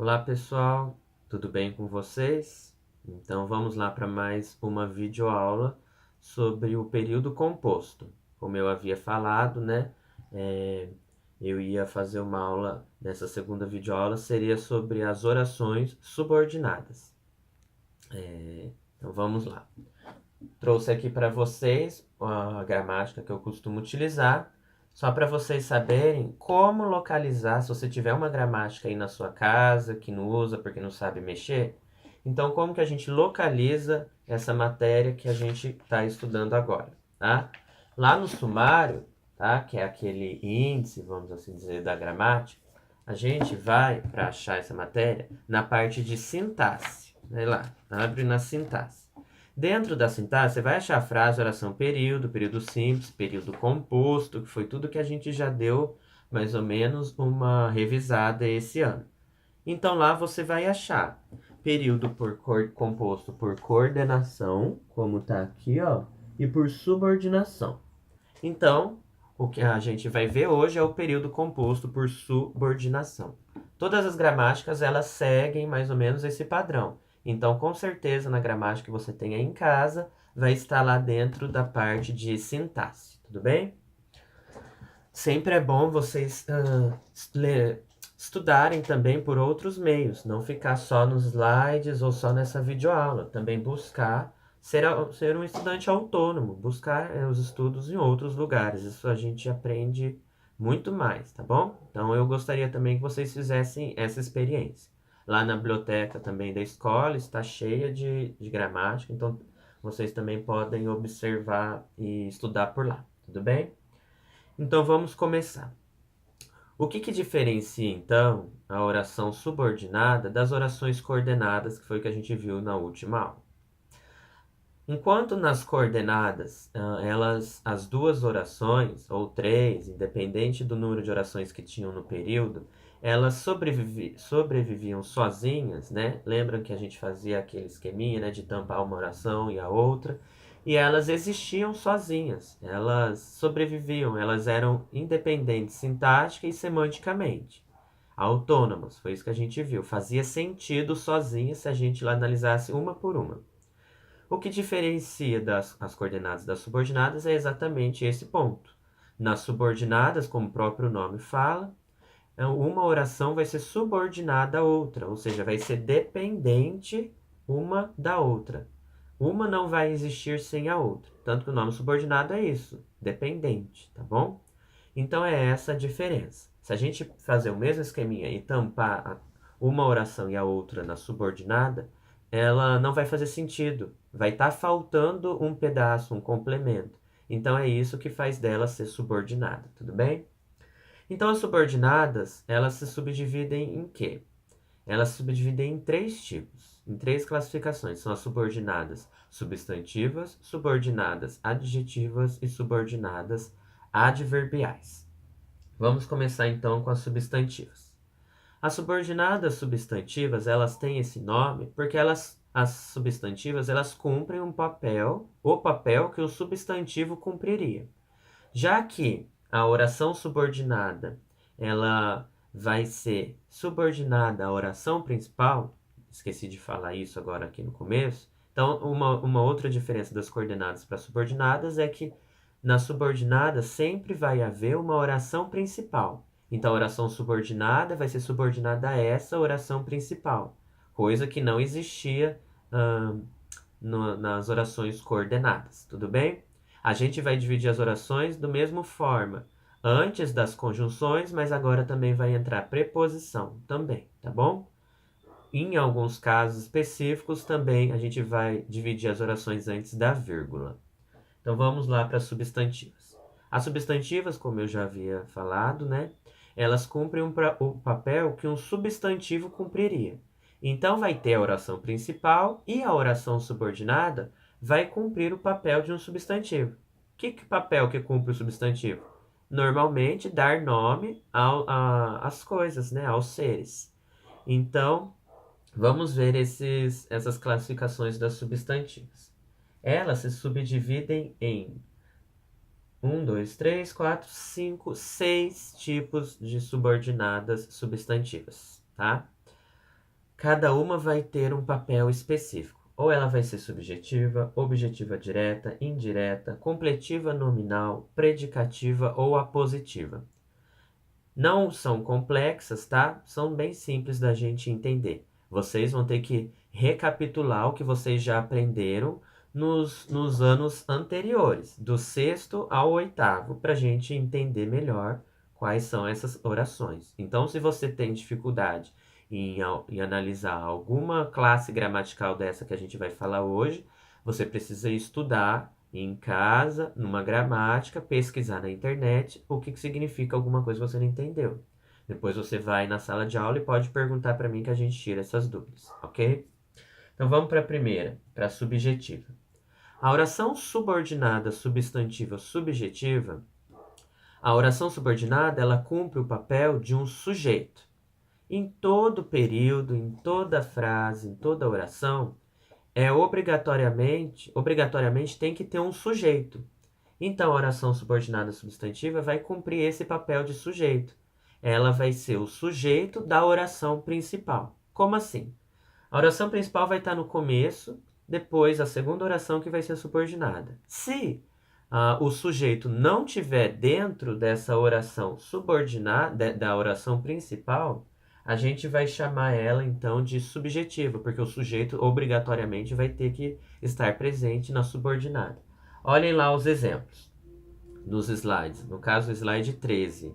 Olá pessoal, tudo bem com vocês? Então vamos lá para mais uma videoaula sobre o período composto. Como eu havia falado, né? é, eu ia fazer uma aula nessa segunda videoaula, seria sobre as orações subordinadas. Então vamos lá. Trouxe aqui para vocês a gramática que eu costumo utilizar, só para vocês saberem como localizar, se você tiver uma gramática aí na sua casa que não usa porque não sabe mexer, então como que a gente localiza essa matéria que a gente está estudando agora, tá? Lá no sumário, tá? Que é aquele índice, vamos assim dizer, da gramática, a gente vai, para achar essa matéria, na parte de sintaxe. Vai lá, abre na sintaxe. Dentro da sintaxe, você vai achar a frase, oração, período, período simples, período composto, que foi tudo que a gente já deu mais ou menos uma revisada esse ano. Então lá você vai achar período composto por coordenação, como está aqui, ó, e por subordinação. Então, o que a gente vai ver hoje é o período composto por subordinação. Todas as gramáticas, elas seguem mais ou menos esse padrão. Então, com certeza, na gramática que você tem aí em casa, vai estar lá dentro da parte de sintaxe, tudo bem? Sempre é bom vocês estudarem também por outros meios, não ficar só nos slides ou só nessa videoaula. Também buscar ser um estudante autônomo, buscar os estudos em outros lugares. Isso a gente aprende muito mais, tá bom? Então eu gostaria também que vocês fizessem essa experiência. Lá na biblioteca também da escola está cheia de gramática, então vocês também podem observar e estudar por lá, tudo bem? Então vamos começar. O que diferencia, então, a oração subordinada das orações coordenadas, que foi o que a gente viu na última aula? Enquanto nas coordenadas, as duas orações, ou três, independente do número de orações que tinham no período, elas sobreviviam sozinhas, né? Lembram que a gente fazia aquele esqueminha, né, de tampar uma oração e a outra? E elas existiam sozinhas, elas sobreviviam, elas eram independentes sintática e semanticamente, autônomas, foi isso que a gente viu. Fazia sentido sozinha se a gente analisasse uma por uma. O que diferencia as coordenadas das subordinadas é exatamente esse ponto. Nas subordinadas, como o próprio nome fala, uma oração vai ser subordinada à outra, ou seja, vai ser dependente uma da outra. Uma não vai existir sem a outra. Tanto que o nome subordinado é isso, dependente, tá bom? Então é essa a diferença. Se a gente fazer o mesmo esqueminha e tampar uma oração e a outra na subordinada, ela não vai fazer sentido. Vai estar faltando um pedaço, um complemento. Então é isso que faz dela ser subordinada, tudo bem? Então as subordinadas, elas se subdividem em quê? Elas se subdividem em três tipos, em três classificações. São as subordinadas substantivas, subordinadas adjetivas e subordinadas adverbiais. Vamos começar então com as substantivas. As subordinadas substantivas, elas têm esse nome porque as substantivas, elas cumprem um papel, o papel que o substantivo cumpriria. Já que a oração subordinada, ela vai ser subordinada à oração principal, esqueci de falar isso agora aqui no começo. Então, uma outra diferença das coordenadas para subordinadas é que na subordinada sempre vai haver uma oração principal. Então, a oração subordinada vai ser subordinada a essa oração principal, coisa que não existia nas orações coordenadas, tudo bem? A gente vai dividir as orações da mesma forma, antes das conjunções, mas agora também vai entrar preposição também, tá bom? Em alguns casos específicos também a gente vai dividir as orações antes da vírgula. Então vamos lá para as substantivas. As substantivas, como eu já havia falado, né? Elas cumprem o papel que um substantivo cumpriria. Então vai ter a oração principal e a oração subordinada vai cumprir o papel de um substantivo. Que papel que cumpre o substantivo? Normalmente dar nome às coisas, né? Aos seres. Então, vamos ver essas classificações das substantivas. Elas se subdividem em um, dois, três, quatro, cinco, seis tipos de subordinadas substantivas, tá? cada uma vai ter um papel específico. Ou ela vai ser subjetiva, objetiva direta, indireta, completiva nominal, predicativa ou apositiva. Não são complexas, tá? São bem simples da gente entender. Vocês vão ter que recapitular o que vocês já aprenderam nos anos anteriores, do sexto ao oitavo, para a gente entender melhor quais são essas orações. Então, se você tem dificuldade em analisar alguma classe gramatical dessa que a gente vai falar hoje, você precisa estudar em casa, numa gramática, pesquisar na internet o que significa alguma coisa que você não entendeu. Depois você vai na sala de aula e pode perguntar para mim que a gente tira essas dúvidas, ok? Então vamos para a primeira, para a subjetiva. A oração subordinada substantiva subjetiva, a oração subordinada, ela cumpre o papel de um sujeito. Em todo período, em toda frase, em toda oração, obrigatoriamente tem que ter um sujeito. Então, a oração subordinada substantiva vai cumprir esse papel de sujeito. Ela vai ser o sujeito da oração principal. Como assim? A oração principal vai estar no começo, depois a segunda oração que vai ser subordinada. Se o sujeito não tiver dentro dessa oração subordinada, da oração principal, a gente vai chamar ela então de subjetiva, porque o sujeito obrigatoriamente vai ter que estar presente na subordinada. Olhem lá os exemplos nos slides. No caso, o slide 13.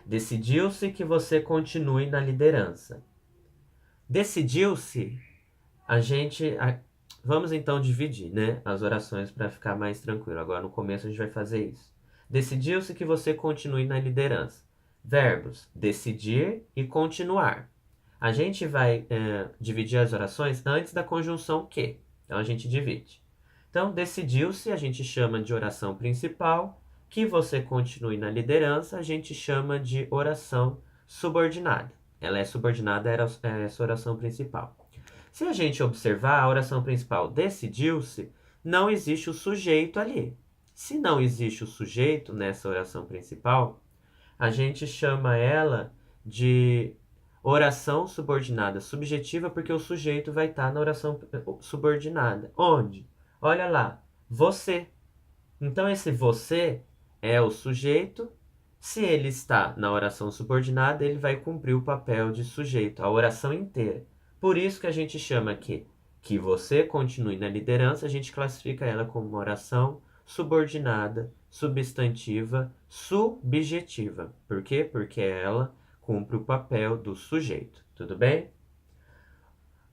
Decidiu-se que você continue na liderança. Decidiu-se, vamos então dividir, né, as orações para ficar mais tranquilo. Agora no começo a gente vai fazer isso. Decidiu-se que você continue na liderança. Verbos: decidir e continuar. A gente vai dividir as orações antes da conjunção que. Então a gente divide. Então, decidiu-se, a gente chama de oração principal. Que você continue na liderança, a gente chama de oração subordinada. Ela é subordinada a essa oração principal. Se a gente observar a oração principal decidiu-se, não existe o sujeito ali. Se não existe o sujeito nessa oração principal, a gente chama ela de oração subordinada subjetiva, porque o sujeito vai estar na oração subordinada. Onde? Olha lá, você. Então, esse você é o sujeito. Se ele está na oração subordinada, ele vai cumprir o papel de sujeito, a oração inteira. Por isso que a gente chama aqui que você continue na liderança, a gente classifica ela como uma oração subordinada, substantiva, subjetiva. Por quê? Porque ela cumpre o papel do sujeito. Tudo bem?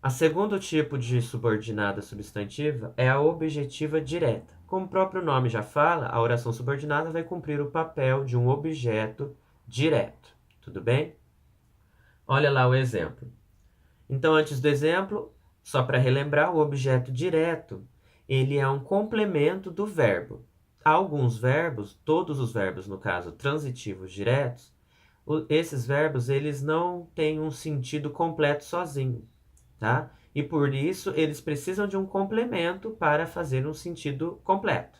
A segundo tipo de subordinada substantiva é a objetiva direta. Como o próprio nome já fala, a oração subordinada vai cumprir o papel de um objeto direto. Tudo bem? Olha lá o exemplo. Então, antes do exemplo, só para relembrar, o objeto direto, ele é um complemento do verbo. Há alguns verbos, todos os verbos, no caso, transitivos diretos, esses verbos, eles não têm um sentido completo sozinho, tá? E por isso, eles precisam de um complemento para fazer um sentido completo.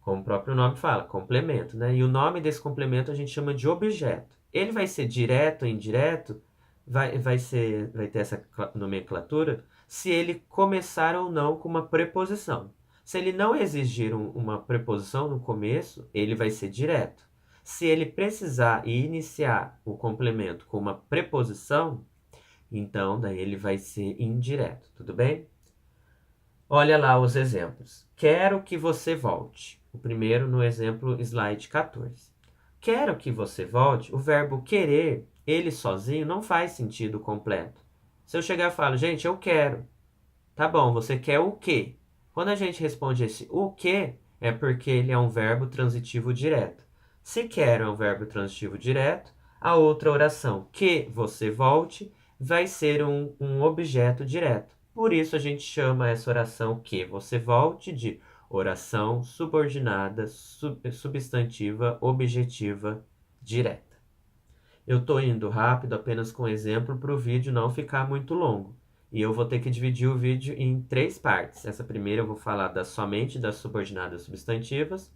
Como o próprio nome fala, complemento, né? E o nome desse complemento a gente chama de objeto. Ele vai ser direto ou indireto, vai ter essa nomenclatura, se ele começar ou não com uma preposição. Se ele não exigir uma preposição no começo, ele vai ser direto. Se ele precisar e iniciar o complemento com uma preposição, então daí ele vai ser indireto, tudo bem? Olha lá os exemplos. Quero que você volte. O primeiro no exemplo slide 14. Quero que você volte, o verbo querer, ele sozinho não faz sentido completo. Se eu chegar e falo, gente, eu quero. Tá bom, você quer o quê? Quando a gente responde esse o quê, é porque ele é um verbo transitivo direto. Se quero é um verbo transitivo direto, a outra oração, que você volte, vai ser um objeto direto. Por isso a gente chama essa oração que você volte de oração subordinada, substantiva, objetiva, direta. Eu estou indo rápido apenas com exemplo para o vídeo não ficar muito longo. E eu vou ter que dividir o vídeo em 3 partes. Essa primeira eu vou falar somente das subordinadas substantivas.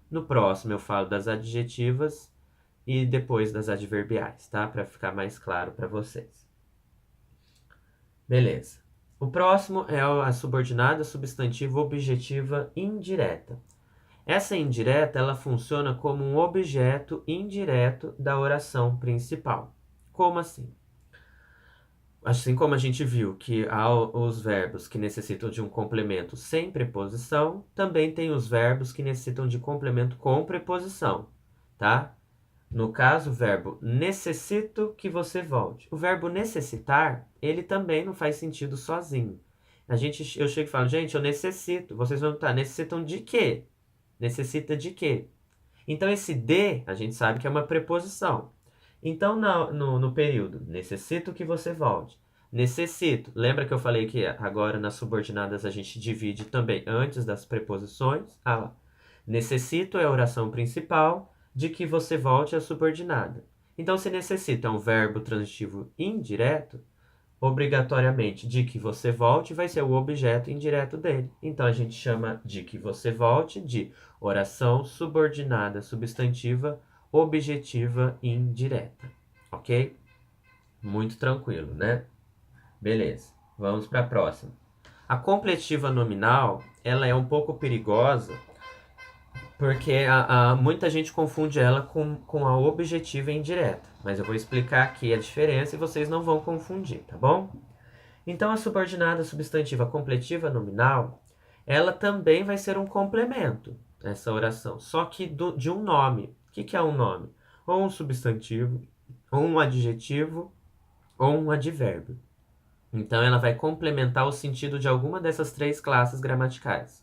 No próximo eu falo das adjetivas e depois das adverbiais, tá? Para ficar mais claro para vocês. Beleza. O próximo é a subordinada substantiva objetiva indireta. Essa indireta, ela funciona como um objeto indireto da oração principal. Como assim? Assim como a gente viu que há os verbos que necessitam de um complemento sem preposição, também tem os verbos que necessitam de complemento com preposição, tá? No caso, o verbo necessito que você volte. O verbo necessitar, ele também não faz sentido sozinho. Eu chego e falo, gente, eu necessito. Vocês vão estar, necessitam de quê? Necessita de quê? Então, esse de, a gente sabe que é uma preposição. Então, no período, necessito que você volte. Necessito. Lembra que eu falei que agora nas subordinadas a gente divide também antes das preposições? Ah lá. Necessito é a oração principal, de que você volte a subordinada. Então, se necessita é um verbo transitivo indireto, obrigatoriamente de que você volte vai ser o objeto indireto dele. Então, a gente chama de que você volte de oração subordinada substantiva objetiva indireta. Ok? Muito tranquilo, né? Beleza. Vamos para a próxima. A completiva nominal, ela é um pouco perigosa porque muita gente confunde ela com a objetiva indireta. Mas eu vou explicar aqui a diferença e vocês não vão confundir, tá bom? Então, a subordinada substantiva completiva nominal, ela também vai ser um complemento, essa oração, só que de um nome. O que é um nome? Ou um substantivo, ou um adjetivo, ou um advérbio. Então, ela vai complementar o sentido de alguma dessas três classes gramaticais.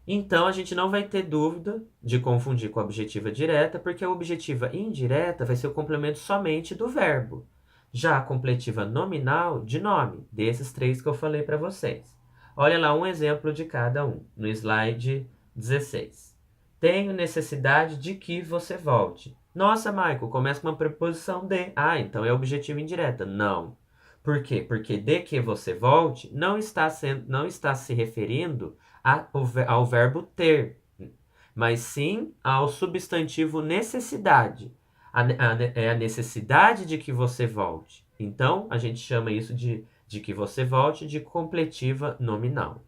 Então, a gente não vai ter dúvida de confundir com a objetiva direta, porque a objetiva indireta vai ser o complemento somente do verbo. Já a completiva nominal, de nome, desses três que eu falei para vocês. Olha lá um exemplo de cada um, no slide 16. Tenho necessidade de que você volte. Nossa, Michael, começa com uma preposição de. Ah, então é objetiva indireta. Não. Por quê? Porque de que você volte não está se referindo ao verbo ter, mas sim ao substantivo necessidade. É a necessidade de que você volte. Então, a gente chama isso de que você volte de completiva nominal.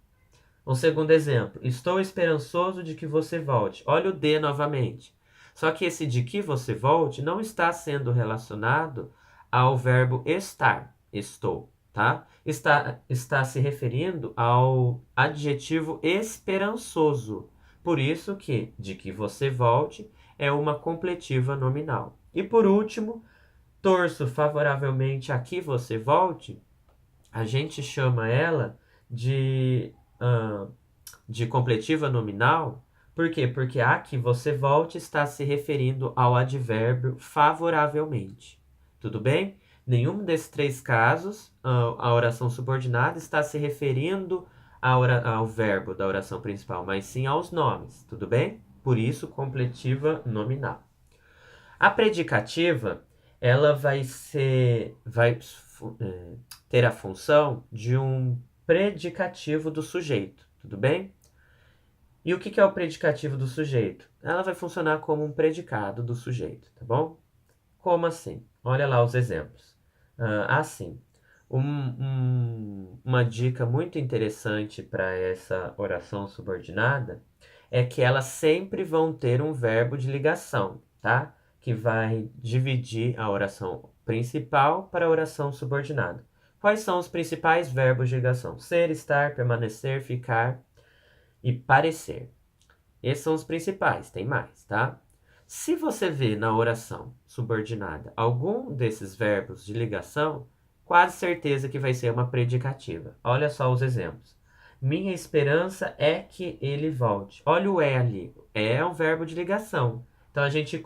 Um segundo exemplo. Estou esperançoso de que você volte. Olha o de novamente. Só que esse de que você volte não está sendo relacionado ao verbo estar. Estou, tá? Está se referindo ao adjetivo esperançoso. Por isso que de que você volte é uma completiva nominal. E por último, torço favoravelmente a que você volte. A gente chama ela de, de completiva nominal. Por quê? Porque a que você volte está se referindo ao advérbio favoravelmente. Tudo bem? Nenhum desses três casos, a oração subordinada está se referindo ao verbo da oração principal, mas sim aos nomes. Tudo bem? Por isso, completiva nominal. A predicativa, ela vai ter a função de um predicativo do sujeito, tudo bem? E o que é o predicativo do sujeito? Ela vai funcionar como um predicado do sujeito, tá bom? Como assim? Olha lá os exemplos. Assim, uma dica muito interessante para essa oração subordinada é que elas sempre vão ter um verbo de ligação, tá? Que vai dividir a oração principal para a oração subordinada. Quais são os principais verbos de ligação? Ser, estar, permanecer, ficar e parecer. Esses são os principais, tem mais, tá? Se você vê na oração subordinada algum desses verbos de ligação, quase certeza que vai ser uma predicativa. Olha só os exemplos. Minha esperança é que ele volte. Olha o é ali. É um verbo de ligação. Então a gente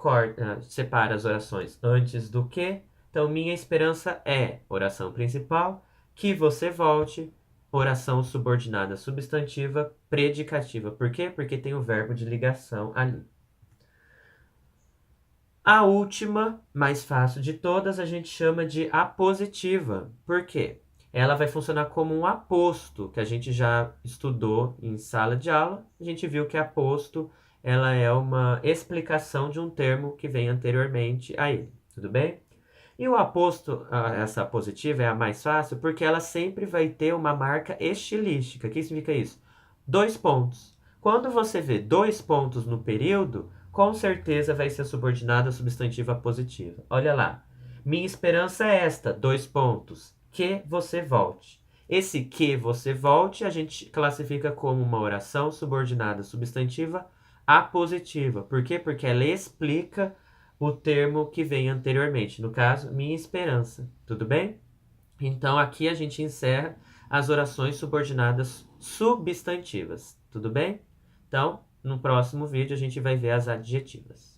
separa as orações antes do que. Então, minha esperança é oração principal, que você volte, oração subordinada substantiva, predicativa. Por quê? Porque tem o verbo de ligação ali. A última, mais fácil de todas, a gente chama de apositiva. Por quê? Ela vai funcionar como um aposto, que a gente já estudou em sala de aula. A gente viu que aposto, ela é uma explicação de um termo que vem anteriormente a ele. Tudo bem? E o aposto a essa positiva é a mais fácil porque ela sempre vai ter uma marca estilística. O que significa isso? 2 pontos. Quando você vê 2 pontos no período, com certeza vai ser subordinada à substantiva positiva. Olha lá. Minha esperança é esta, 2 pontos. Que você volte. Esse que você volte a gente classifica como uma oração subordinada substantiva apositiva. Por quê? Porque ela explica o termo que vem anteriormente. No caso, minha esperança. Tudo bem? Então aqui a gente encerra as orações subordinadas substantivas. Tudo bem? Então, no próximo vídeo a gente vai ver as adjetivas.